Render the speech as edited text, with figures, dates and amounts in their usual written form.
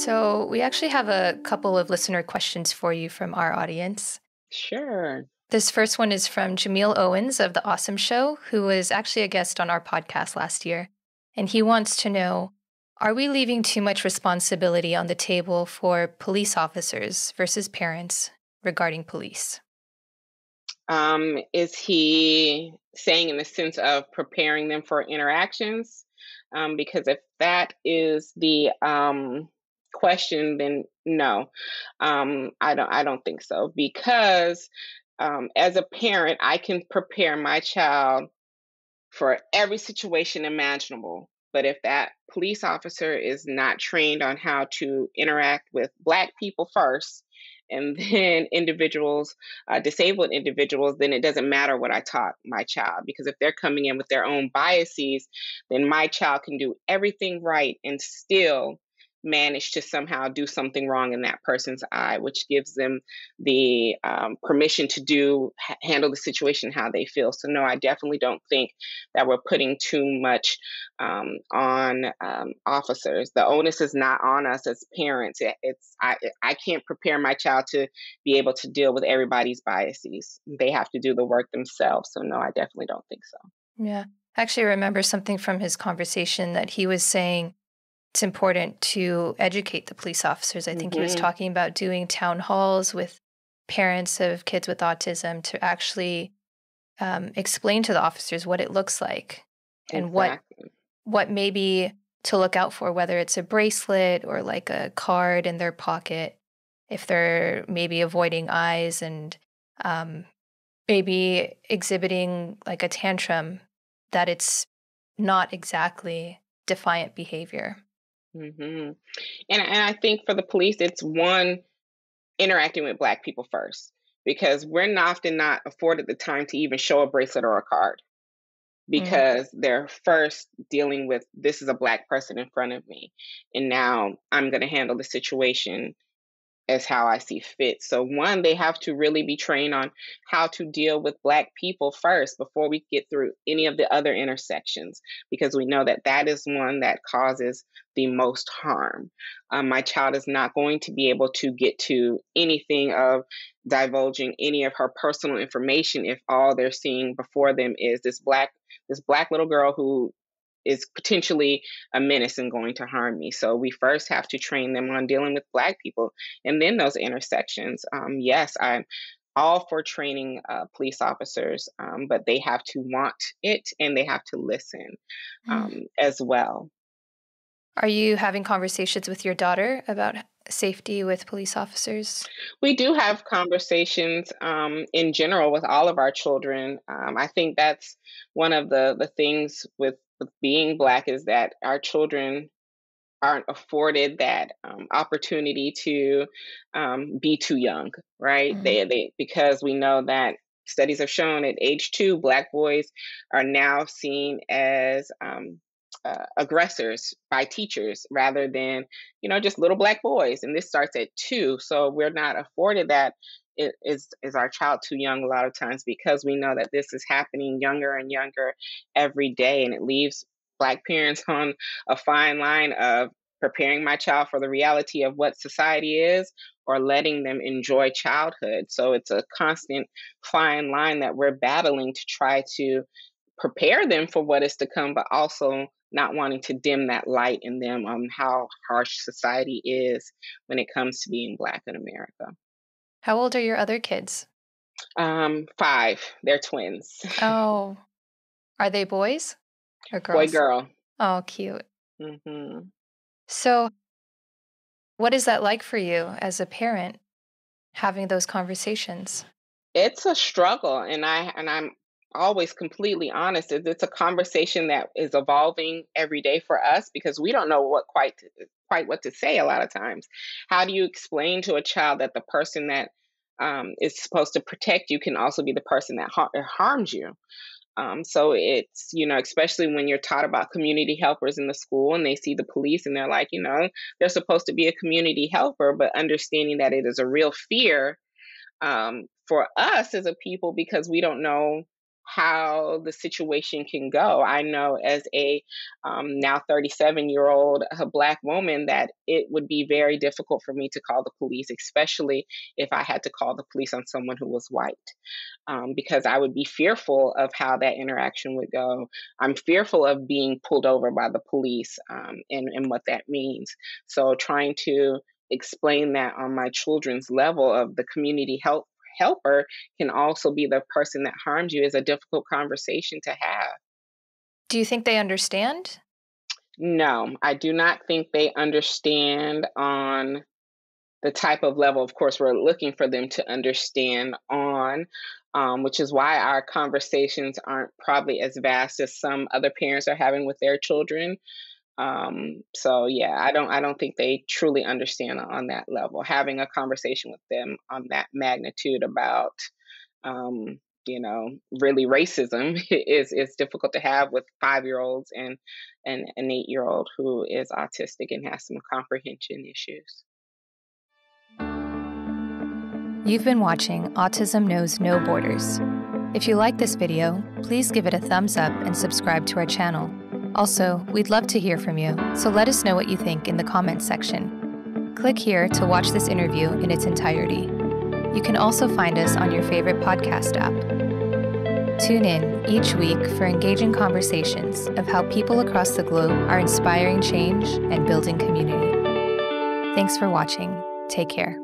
So, we actually have a couple of listener questions for you from our audience. Sure. This first one is from Jameel Owens of The Awesome Show, who was actually a guest on our podcast last year. And he wants to know, are we leaving too much responsibility on the table for police officers versus parents regarding police? Is he saying in the sense of preparing them for interactions? Because if that is the question, then no, I don't think so. Because as a parent, I can prepare my child for every situation imaginable. But if that police officer is not trained on how to interact with Black people first, and then individuals, disabled individuals, then it doesn't matter what I taught my child. Because if they're coming in with their own biases, then my child can do everything right and still manage to somehow do something wrong in that person's eye, which gives them the permission to handle the situation how they feel. So no, I definitely don't think that we're putting too much on officers. The onus is not on us as parents. I can't prepare my child to be able to deal with everybody's biases. They have to do the work themselves. So no, I definitely don't think so. Yeah. I actually remember something from his conversation that he was saying it's important to educate the police officers. I think he was Hmm. talking about doing town halls with parents of kids with autism to actually explain to the officers what it looks like and Exactly. what maybe to look out for, whether it's a bracelet or like a card in their pocket, if they're maybe avoiding eyes and um, maybe exhibiting like a tantrum, that it's not exactly defiant behavior. Hmm. And I think for the police, it's one interacting with Black people first, because we're not often not afforded the time to even show a bracelet or a card, Mm. because they're first dealing with, this is a Black person in front of me, and now I'm going to handle the situation as how I see fit. So one, they have to really be trained on how to deal with Black people first before we get through any of the other intersections, because we know that that is one that causes the most harm. My child is not going to be able to get to anything of divulging any of her personal information if all they're seeing before them is this black little girl who is potentially a menace and going to harm me. So we first have to train them on dealing with Black people, and then those intersections. Yes, I'm all for training police officers, but they have to want it and they have to listen Mm. as well. Are you having conversations with your daughter about safety with police officers? We do have conversations in general with all of our children. I think that's one of the things with being Black, is that our children aren't afforded that opportunity to be too young, right? Mm. They because we know that studies have shown at age 2, Black boys are now seen as aggressors by teachers rather than just little Black boys, and this starts at 2. So we're not afforded that. Is our child too young a lot of times, because we know that this is happening younger and younger every day, and it leaves Black parents on a fine line of preparing my child for the reality of what society is, or letting them enjoy childhood. So it's a constant fine line that we're battling to try to prepare them for what is to come, but also not wanting to dim that light in them on how harsh society is when it comes to being Black in America. How old are your other kids? 5, they're twins. Oh, are they boys or Boy, girls? girl. Oh, cute. Hmm. So, what is that like for you as a parent having those conversations? It's a struggle, and I'm always completely honest. It's a conversation that is evolving every day for us, because we don't know quite what to say a lot of times. How do you explain to a child that the person that is supposed to protect you can also be the person that harms you? So it's, especially when you're taught about community helpers in the school and they see the police and they're like, they're supposed to be a community helper, but understanding that it is a real fear for us as a people, because we don't know how the situation can go. I know as a now 37-year-old Black woman that it would be very difficult for me to call the police, especially if I had to call the police on someone who was white, because I would be fearful of how that interaction would go. I'm fearful of being pulled over by the police, and what that means. So trying to explain that on my children's level of the community helper can also be the person that harmed you is a difficult conversation to have. Do you think they understand? No, I do not think they understand on the type of level, of course, we're looking for them to understand on, which is why our conversations aren't probably as vast as some other parents are having with their children. So yeah, I don't think they truly understand on that level. Having a conversation with them on that magnitude about, um, really racism is difficult to have with 5-year-olds and an 8-year-old who is autistic and has some comprehension issues. You've been watching Autism Knows No Borders. If you like this video, please give it a thumbs up and subscribe to our channel. Also, we'd love to hear from you, so let us know what you think in the comments section. Click here to watch this interview in its entirety. You can also find us on your favorite podcast app. Tune in each week for engaging conversations of how people across the globe are inspiring change and building community. Thanks for watching. Take care.